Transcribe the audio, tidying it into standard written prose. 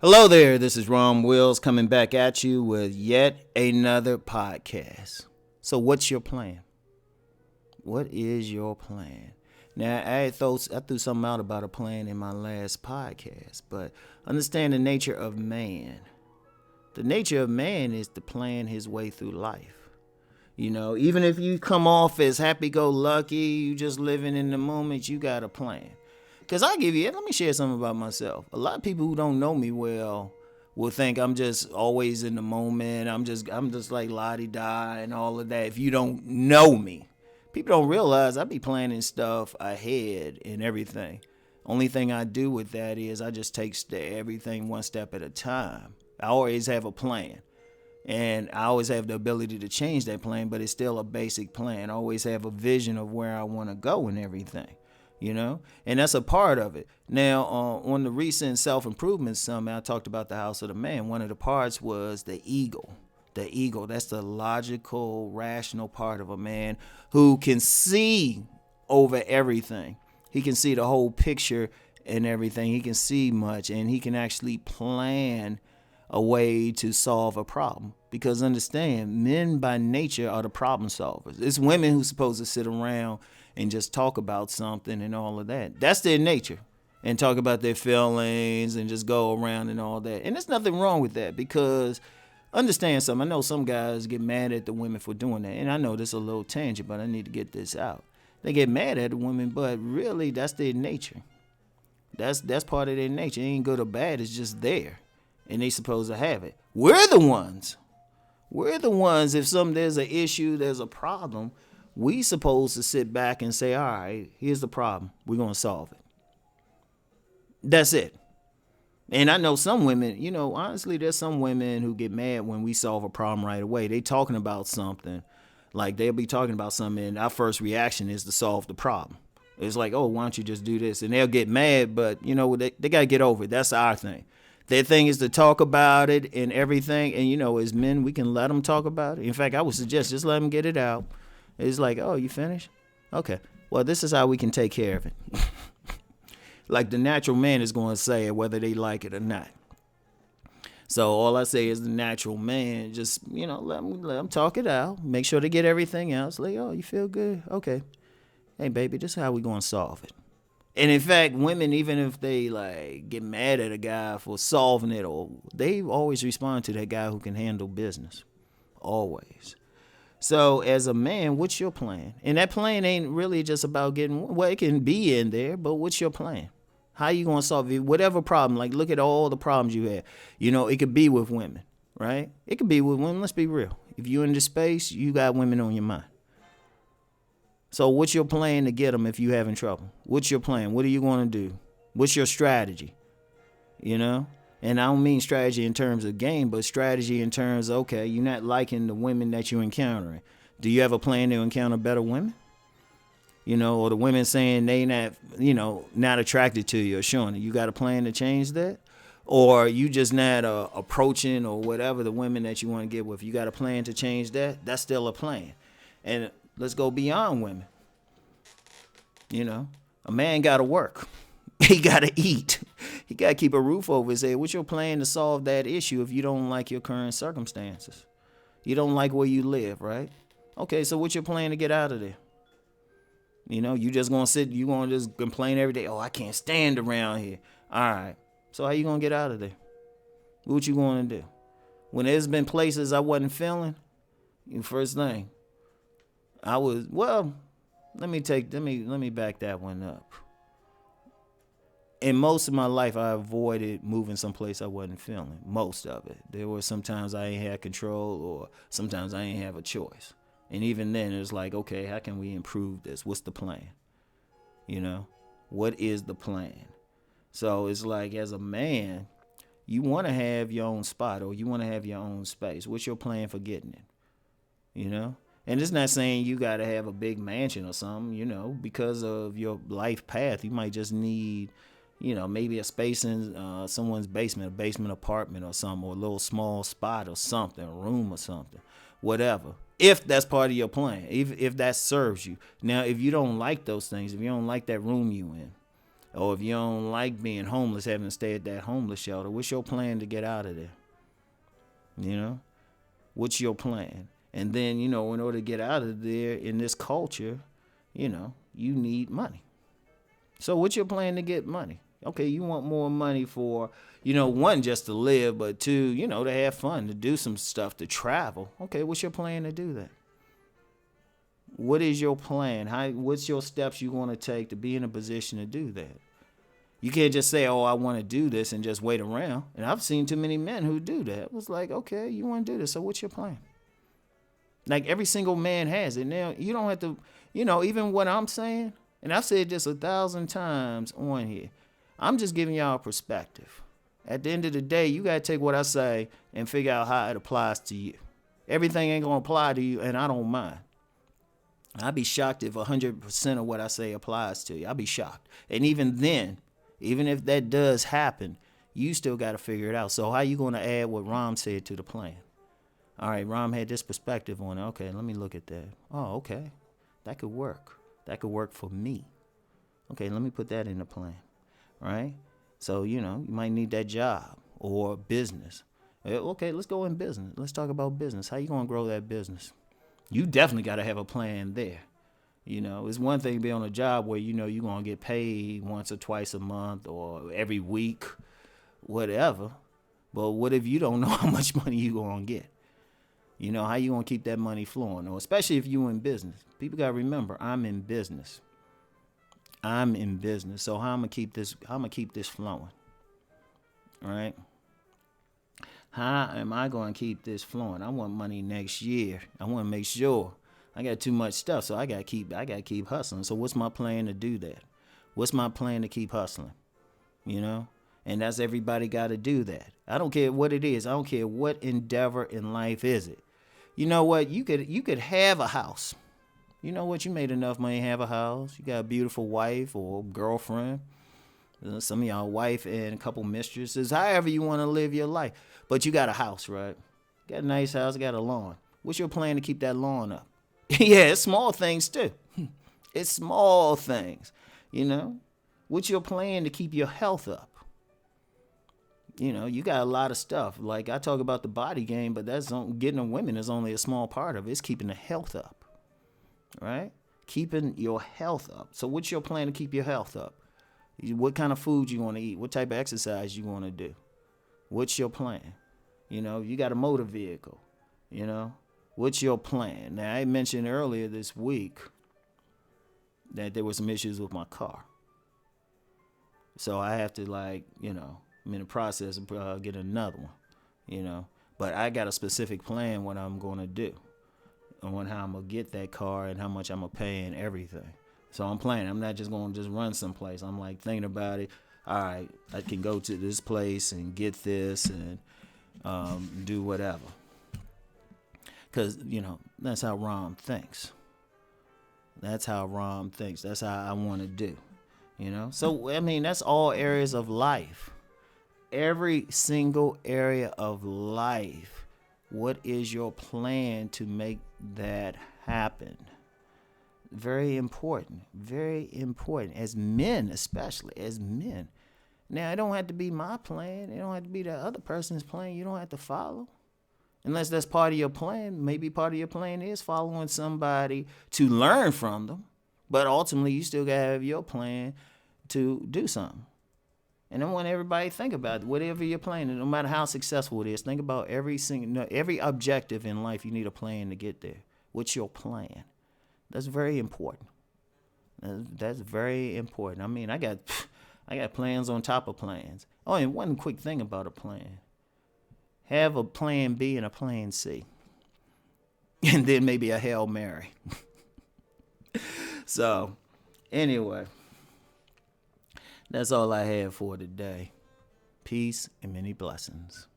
Hello there, this is Rom Wills coming back at you with yet another podcast. So, what's your plan? What is your plan? Now, I threw something out about a plan in my last podcast, but understand the nature of man. The nature of man is to plan his way through life. You know, even if you come off as happy-go-lucky, you just living in the moment, you got a plan. Because let me share something about myself. A lot of people who don't know me well will think I'm just always in the moment. I'm just like la-di-da and all of that. If you don't know me, people don't realize I be planning stuff ahead and everything. Only thing I do with that is I just take everything one step at a time. I always have a plan. And I always have the ability to change that plan, but it's still a basic plan. I always have a vision of where I want to go and everything. And that's a part of it. Now, on the recent self-improvement summit, I talked about the house of the man. One of the parts was the ego. The ego, that's the logical, rational part of a man who can see over everything. He can see the whole picture and everything. He can see much, and he can actually plan a way to solve a problem. Because understand, men by nature are the problem solvers. It's women who's supposed to sit around and just talk about something and all of that. That's their nature. And talk about their feelings and just go around and all that. And there's nothing wrong with that because understand something. I know some guys get mad at the women for doing that. And I know this is a little tangent, but I need to get this out. They get mad at the women, but really that's their nature. That's part of their nature. It ain't good or bad. It's just there. And they supposed to have it. We're the ones, if there's an issue, there's a problem, we supposed to sit back and say, all right, here's the problem. We're going to solve it. That's it. And I know some women, honestly, there's some women who get mad when we solve a problem right away. They talking about something, like they'll be talking about something, and our first reaction is to solve the problem. It's like, oh, why don't you just do this? And they'll get mad, but, they got to get over it. That's our thing. Their thing is to talk about it and everything. And, as men, we can let them talk about it. In fact, I would suggest just let them get it out. It's like, oh, you finished? Okay. Well, this is how we can take care of it. Like the natural man is going to say it, whether they like it or not. So all I say is the natural man, just, let them talk it out. Make sure they get everything else. Like, oh, you feel good? Okay. Hey, baby, this is how we going to solve it. And in fact, women, even if they get mad at a guy for solving it, or they always respond to that guy who can handle business. Always. So as a man, what's your plan? And that plan ain't really just about it can be in there, but what's your plan? How you going to solve it? Whatever problem, look at all the problems you have. It could be with women, right? It could be with women. Let's be real. If you're in the space, you got women on your mind. So what's your plan to get them if you're having trouble? What's your plan? What are you going to do? What's your strategy? And I don't mean strategy in terms of game, but strategy in terms of, okay, you're not liking the women that you're encountering. Do you have a plan to encounter better women? Or the women saying they not attracted to you or showing it. You got a plan to change that? Or you just not approaching or whatever the women that you want to get with. You got a plan to change that? That's still a plan. And let's go beyond women. A man got to work. He got to eat. He got to keep a roof over his head. What's your plan to solve that issue if you don't like your current circumstances? You don't like where you live, right? Okay, so what's your plan to get out of there? You just going to sit, you going to just complain every day. Oh, I can't stand around here. All right. So how you going to get out of there? What you going to do? When there's been places I wasn't feeling, first thing, let me back that one up. In most of my life, I avoided moving someplace I wasn't feeling. Most of it. There were sometimes I ain't had control, or sometimes I ain't have a choice. And even then, it's like, okay, how can we improve this? What's the plan? What is the plan? So it's like, as a man, you want to have your own spot, or you want to have your own space. What's your plan for getting it? And it's not saying you got to have a big mansion or something, because of your life path. You might just need, maybe a space in someone's basement, a basement apartment or something, or a little small spot or something, a room or something, whatever. If that's part of your plan, if that serves you. Now, if you don't like those things, if you don't like that room you in, Or if you don't like being homeless, having to stay at that homeless shelter, what's your plan to get out of there? You know, what's your plan? And then, in order to get out of there in this culture, you need money. So what's your plan to get money? Okay, you want more money for, one, just to live, but two, to have fun, to do some stuff, to travel. Okay, what's your plan to do that? What is your plan? What's your steps you want to take to be in a position to do that? You can't just say, oh, I want to do this and just wait around. And I've seen too many men who do that. It was like, okay, you want to do this, so what's your plan? Like every single man has it. Now, you don't have to, even what I'm saying, and I've said this 1,000 times on here, I'm just giving y'all a perspective. At the end of the day, you got to take what I say and figure out how it applies to you. Everything ain't going to apply to you, and I don't mind. I'd be shocked if 100% of what I say applies to you. I'd be shocked. And even then, even if that does happen, you still got to figure it out. So how you going to add what Rom said to the plan? All right, Rom had this perspective on it. Okay, let me look at that. Oh, okay. That could work. That could work for me. Okay, let me put that in the plan. Right? So, you might need that job or business. Okay, let's go in business. Let's talk about business. How you going to grow that business? You definitely got to have a plan there. It's one thing to be on a job where, you're going to get paid once or twice a month or every week, whatever. But what if you don't know how much money you're going to get? How you going to keep that money flowing? Or especially if you're in business. People got to remember, I'm in business. So how I'm going to keep this flowing? All right? How am I going to keep this flowing? I want money next year. I want to make sure. I got too much stuff, so I got to keep hustling. So what's my plan to do that? What's my plan to keep hustling? And that's everybody got to do that. I don't care what it is. I don't care what endeavor in life is it. You know what? You could have a house. You know what? You made enough money to have a house. You got a beautiful wife or girlfriend. Some of y'all wife and a couple mistresses. However you want to live your life. But you got a house, right? Got a nice house. Got a lawn. What's your plan to keep that lawn up? Yeah, it's small things too. It's small things. What's your plan to keep your health up? You got a lot of stuff. Like I talk about the body game, but that's getting a women is only a small part of it. It's keeping the health up, right? Keeping your health up. So what's your plan to keep your health up? What kind of food you want to eat? What type of exercise you want to do? What's your plan? You got a motor vehicle. What's your plan? Now, I mentioned earlier this week that there were some issues with my car. So I have to I'm in the process of getting another one, But I got a specific plan what I'm going to do on how I'm going to get that car and how much I'm going to pay and everything. So I'm planning. I'm not just going to just run someplace. I'm thinking about it. All right, I can go to this place and get this and do whatever. Because, that's how Rom thinks. That's how Rom thinks. That's how I want to do. So, that's all areas of life. Every single area of life. What is your plan to make that happen? Very important. Very important. As men, especially. As men. Now, it don't have to be my plan. It don't have to be the other person's plan. You don't have to follow. Unless that's part of your plan. Maybe part of your plan is following somebody to learn from them. But ultimately, you still got to have your plan to do something. And I want everybody to think about it. Whatever you're planning, no matter how successful it is, think about every objective in life. You need a plan to get there. What's your plan? That's very important. That's very important. I got plans on top of plans. Oh, and one quick thing about a plan. Have a plan B and a plan C. And then maybe a Hail Mary. So, anyway. That's all I have for today. Peace and many blessings.